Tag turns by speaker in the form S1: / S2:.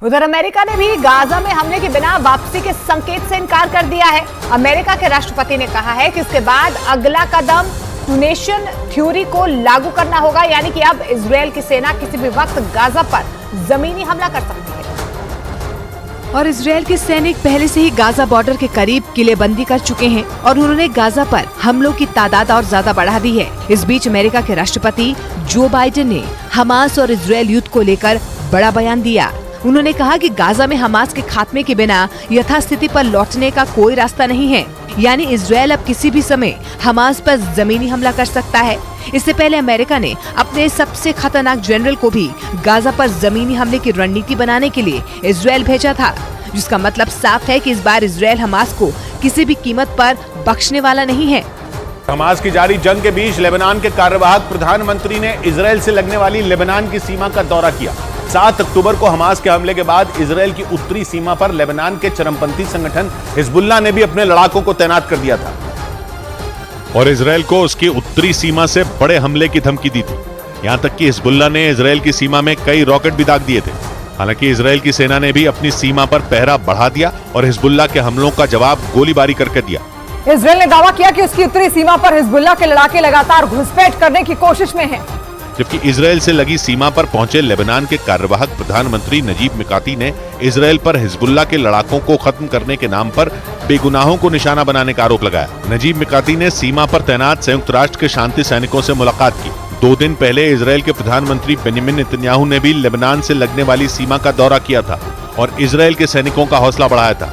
S1: उधर अमेरिका ने भी गाजा में हमले के बिना वापसी के संकेत से इनकार कर दिया है। अमेरिका के राष्ट्रपति ने कहा है कि इसके बाद अगला कदम टू नेशन थ्योरी को लागू करना होगा, यानी कि अब इजरायल की सेना किसी भी वक्त गाजा पर जमीनी हमला कर सकती है।
S2: और इजरायल के सैनिक पहले से ही गाजा बॉर्डर के करीब किलेबंदी कर चुके हैं और उन्होंने गाजा पर हमलों की तादाद और ज्यादा बढ़ा दी है। इस बीच अमेरिका के राष्ट्रपति जो बाइडेन ने हमास और इजरायल युद्ध को लेकर बड़ा बयान दिया। उन्होंने कहा कि गाजा में हमास के खात्मे के बिना यथास्थिति पर लौटने का कोई रास्ता नहीं है, यानी इजरायल अब किसी भी समय हमास पर जमीनी हमला कर सकता है। इससे पहले अमेरिका ने अपने सबसे खतरनाक जनरल को भी गाजा पर जमीनी हमले की रणनीति बनाने के लिए इजरायल भेजा था, जिसका मतलब साफ है कि इस बार इजरायल हमास को किसी भी कीमत पर बख्शने वाला नहीं है।
S3: हमास की जारी जंग के बीच लेबनान के कार्यवाहक प्रधानमंत्री ने इजरायल से लगने वाली लेबनान की सीमा का दौरा किया। 7 अक्टूबर को हमास के हमले के बाद इजरायल की उत्तरी सीमा पर लेबनान के चरमपंथी संगठन हिजबुल्लाह ने भी अपने लड़ाकों को तैनात कर दिया था और इजरायल को उसकी उत्तरी सीमा से बड़े हमले की धमकी दी थी। यहां तक कि हिजबुल्लाह ने इजरायल की सीमा में कई रॉकेट भी दाग दिए थे। हालांकि इजरायल की सेना ने भी अपनी सीमा पर पहरा बढ़ा दिया और हिजबुल्लाह के हमलों का जवाब गोलीबारी करके दिया।
S1: इजरायल ने दावा किया कि उसकी उत्तरी सीमा पर हिजबुल्लाह के लड़ाके लगातार घुसपैठ करने की कोशिश में हैं।
S3: जबकि इजरायल से लगी सीमा पर पहुंचे लेबनान के कार्यवाहक प्रधानमंत्री नजीब मिकाती ने इजरायल पर हिजबुल्लाह के लड़ाकों को खत्म करने के नाम पर बेगुनाहों को निशाना बनाने का आरोप लगाया। नजीब मिकाती ने सीमा पर तैनात संयुक्त राष्ट्र के शांति सैनिकों से मुलाकात की। 2 दिन पहले इजरायल के प्रधानमंत्री बेंजामिन नेतन्याहू ने भी लेबनान से लगने वाली सीमा का दौरा किया था और इजरायल के सैनिकों का हौसला बढ़ाया था।